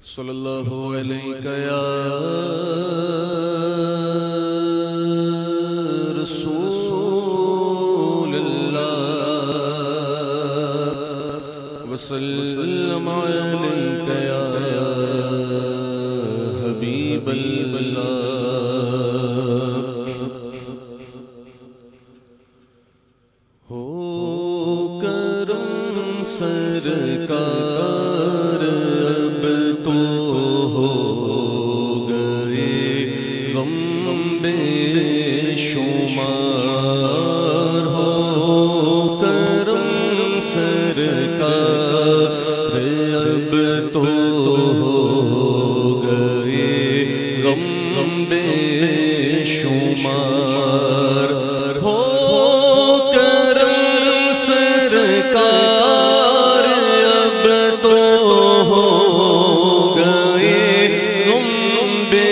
صلی اللہ علیہ یا رسول اللہ وسلم علیک یا حبیب اللہ ہو کرم سرکار اب تو ہو گئے غم بے شمار ہو کرم سرکار اب تو ہو گئے غم بے شمار ہو کرم سرکار اب تو ہو گئے غم بے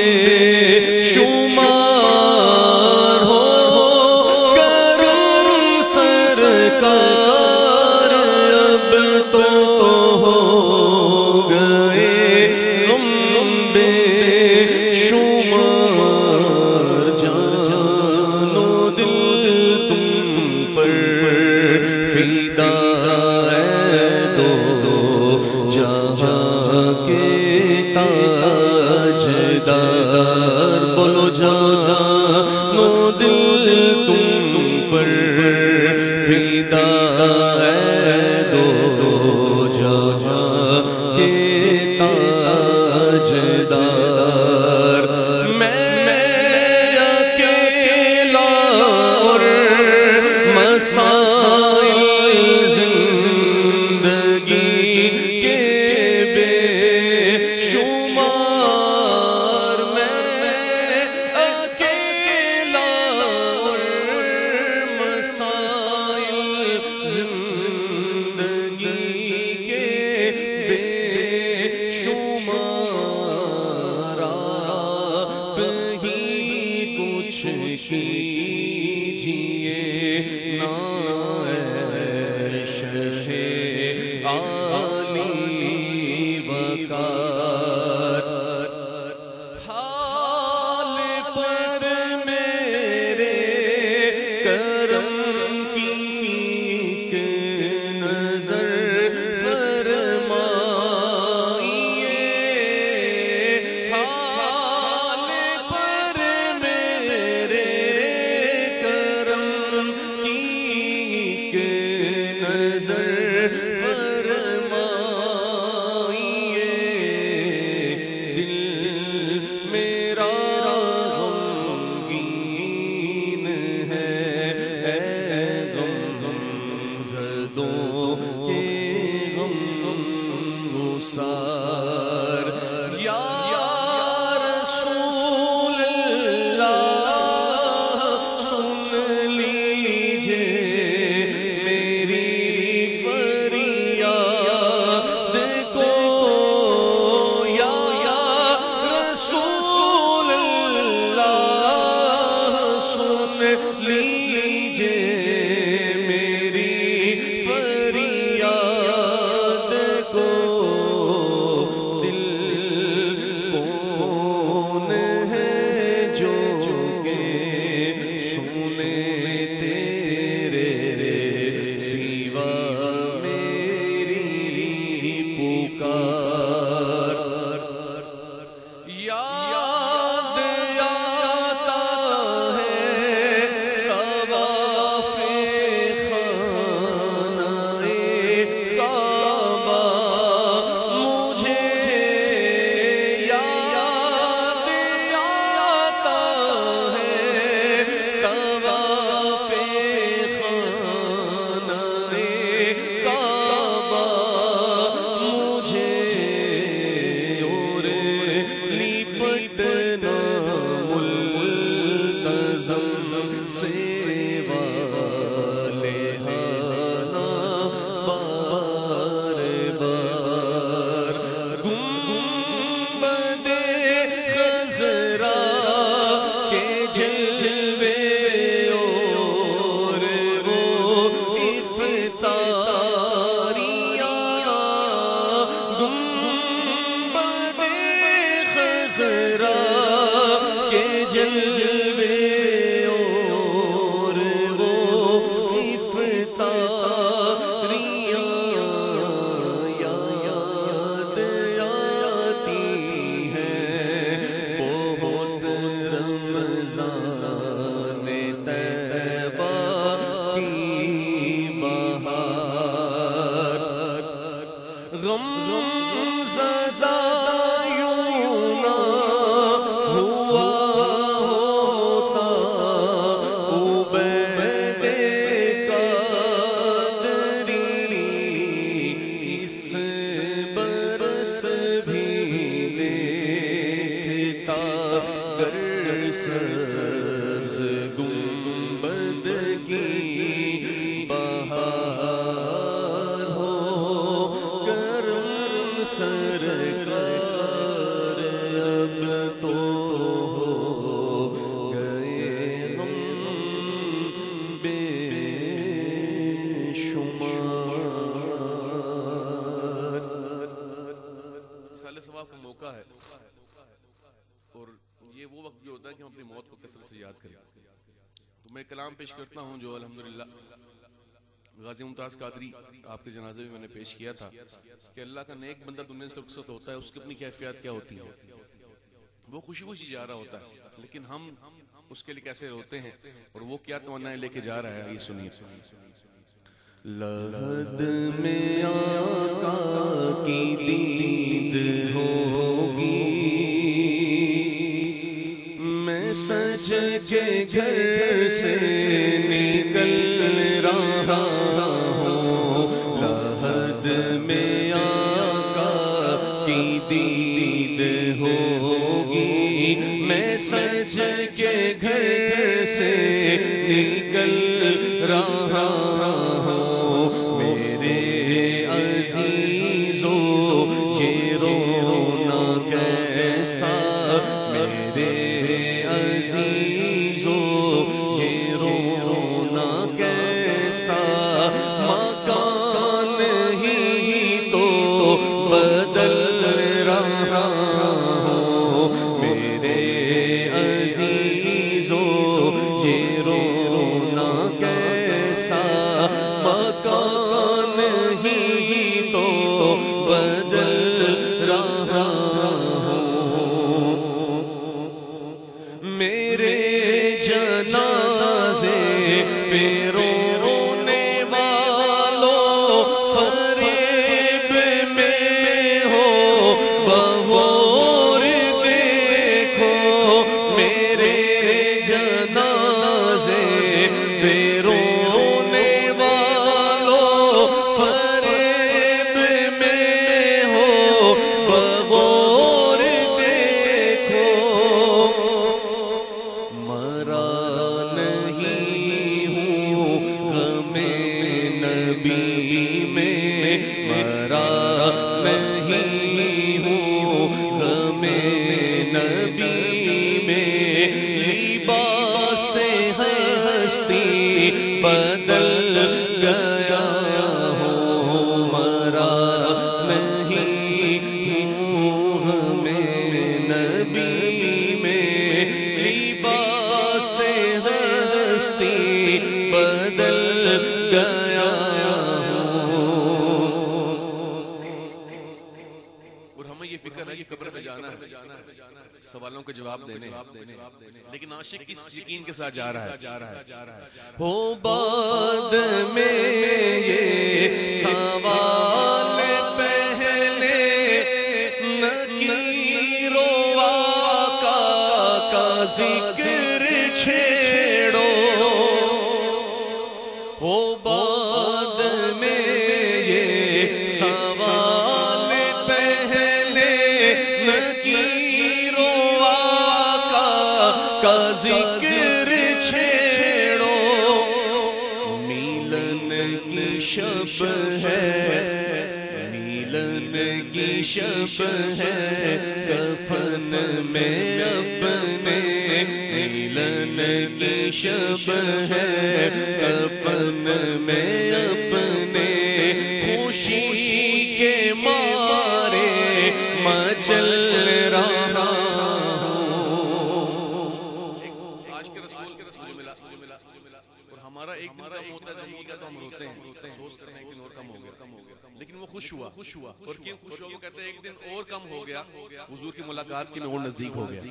شمار ہو کرم سرکار اب تو ہو گئے غم بے شمار جان و دل تم پر فدا ہے دو جہاں کے تاجدار بولو جان و دل تم پر فدا ہے دو جہاں کے تاجدار میں اکیلا اور مسائل زندگی کے بے شمار میں اکیلا اور مسائل زندگی کے بے شمار آپ ہی کچھ کیجیے نا عالی وقار حال پر میرے کرم کی ایک نظر فرمائیے حال پر میرے کرم کی ایک نظر یا رسول اللہ سن لیجئے میری فریاد کو یا رسول اللہ سن لیجئے میری فریاد کو اسرا کے جلوے اور وہ افطاریاں یاد آتی ہیں بہت رمضان طیبہ کی بہار غم زدہ یوں نہ ہوا ہوتا عبید قادری اس برس بھی دیکھتا گر سبز گنبد کی بہار ہو کرم سرکار اب تو ہو گئے ہم بے شمار. سال ثواب کا موقع ہے اور یہ وہ وقت بھی ہوتا ہے کہ ہم اپنی موت کو کثرت سے یاد کریں. تو میں کلام پیش کرتا ہوں جو الحمدللہ غازی ممتاز قادری آپ کے جنازے میں نے پیش کیا تھا کہ اللہ کا نیک بندہ دنیا سے رخصت ہوتا ہے اس کی اپنی کیفیت کیا ہوتی ہے. وہ خوشی خوشی جا رہا ہوتا ہے لیکن ہم اس کے لیے کیسے روتے ہیں اور وہ کیا توانائیں لے کے جا رہا ہے. یہ سنیے. لحد میں آقا کی دید ہوگی میں سج کے گھر سے نکل رہا ہوں. لحد میں آقا کی دید ہوگی میں سج کے گھر سے نکل رہا ہوں. میرے عزیزو یہ رونا کیسا میرے عزیزو یہ رونا کیسا مکان ہی تو بدل رہا ہوں. میرے عزیزو یہ رونا کیسا مکان ہی تو بدل رہا ہوں. میرے جنازے پہ رونے والوں فریب میں ہو بہور دیکھو. میرے جنازے پہ رونے والوں فریب میں ہو بغور دیکھو. مرا نہیں ہوں غم نبی میں مرا نہیں ہوں غم نبی میں لباس ہستی بدل گیا ہوں. مرا نہیں ہوں غم نبی میں لباس ہستی بدل گیا ہوں. اور ہمیں یہ فکر ہے کہ قبر میں جانا ہے سوالوں کے جواب دینے لیکن عاشق کس یقین کے ساتھ جا رہا ہے ہو بعد میں یہ سوال پہلے نکیر و آقا کا ذکر چھیڑو. ہو بعد میں یہ سوال پہلے نکیر و آقا کا ذکر چھیڑو. میلن کی شب ہے میلن کی شب ہے کفن میں اپنے میلن کی شب ہے کفن میں اپنے خوشی کے مارے مچل رہا اس کا ایک دن اور کم ہو گیا، لیکن وہ خوش ہوا، اور کیوں خوش ہوا؟ وہ کہتے ہیں ایک دن اور کم ہو گیا، حضور کی ملاقات کی میں اور نزدیک ہو گیا۔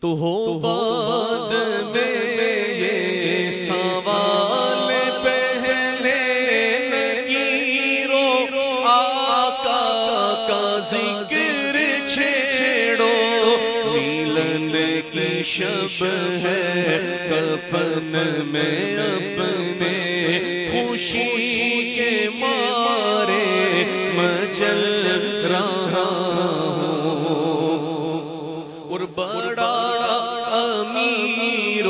تو ہو بعد میں یہ سوال پہلے نگیرو، آقا کا ذکر چھیڑو، ملن کی شب ہے کفن میں اپنے خوشی کے مارے مچل رہا ہوں، اور بڑا امیر و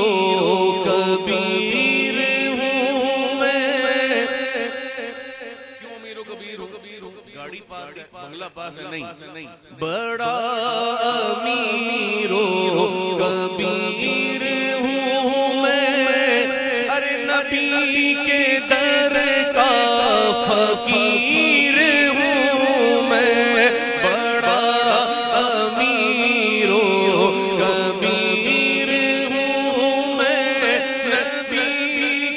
کبیر ہوں میں۔ کیوں امیر و کبیر ہوں؟ گاڑی پاس ہے، بنگلہ پاس ہے؟ نہیں، بڑا امیر و کبیر ہوں میں، ارے نبی کے در کا فقیر ہوں میں، بڑا امیر و کبیر ہوں میں، نبی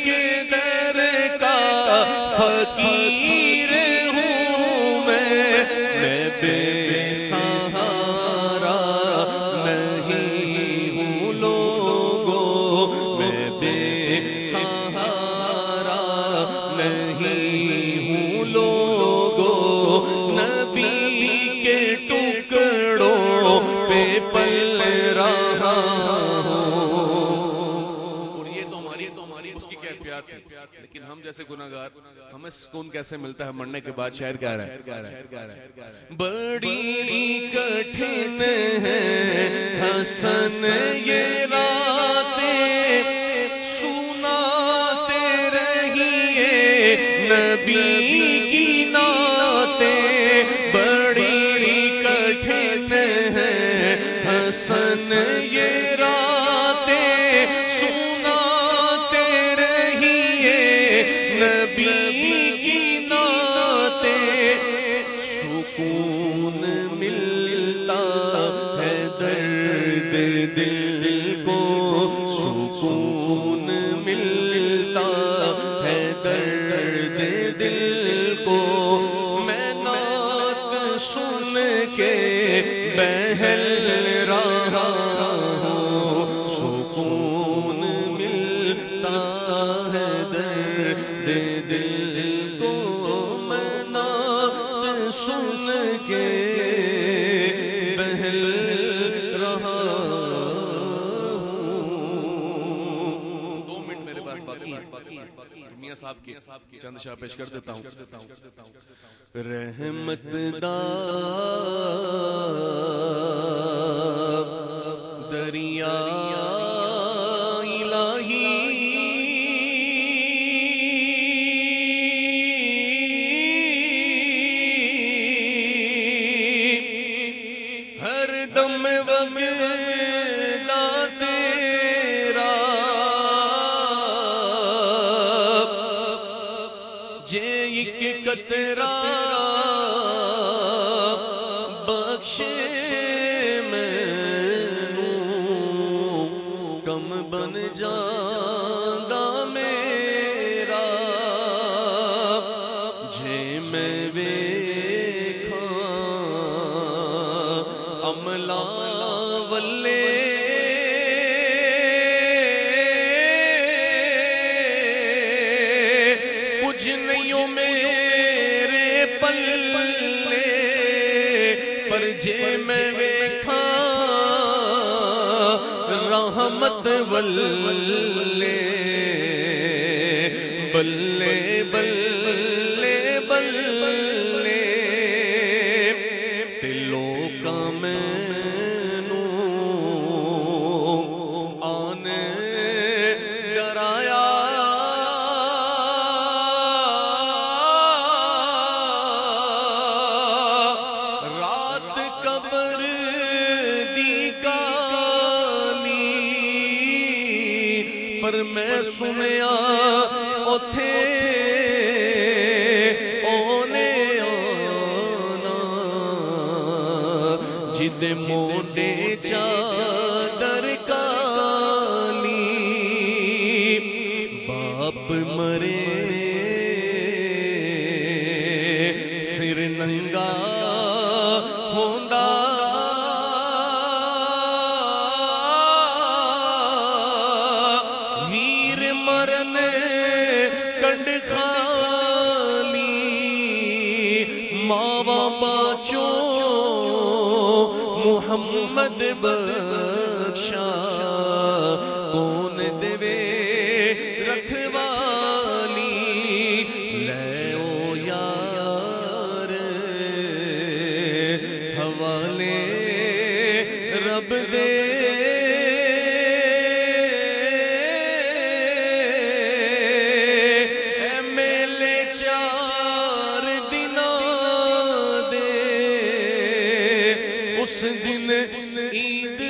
کے در کا فقیر ہوں میں بے سہارا نہیں ہوں لوگو، میں بے سہارا نہیں ہوں لوگو، نبی کے ٹکڑوں پہ پل رہا ہوں۔ اور یہ تو ہماری اس کی کیفیات ہے، لیکن ہم جیسے گناہگار، ہمیں سکون کیسے ملتا ہے مرنے کے بعد؟ شاعر کہہ رہا ہے بڑی کٹھن ہے حسن یہ راتیں، سناتے رہیے نبی کی نعتیں، بڑی کٹھن ہے حسن یہ راتیں، سناتے رہیے نبی کی نعتیں، سکون ملتا ہے درد دل کو، سکون ملتا ہے درد دل کو، میں نعت سن کے بہل رہا ہوں، سکون ملتا ہے درد دل کو، میں نعت سن کے بہل رہا ہوں۔ 2 منٹ میرے پاس باقی ہے، میاں صاحب کی چند شاہ پیش کر دیتا ہوں۔ رحمت دا دریا الہی ہر دم وگدا تیرا، جے ایک قطرہ بخشے مینوں، کم بن جاندا میرا، جے میں ویکھاں عملہ والے کچھ نہیں ہو میرے پلے، پر جے میں ویکھاں رحمت والے، بلے بلے بلے تے لوکاں مینوں آنے ڈرایا، رات قبر دی کالی، پر میں سنیا اوتھے اونے آنا، جد موڈے چادر کالی، باپ مرے محمد بخشا کون دے رکھوالی لے او یار حوالے رب دے اس دن عید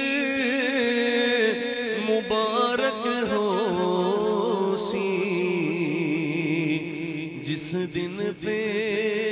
مبارک ہو سی جس دن پہ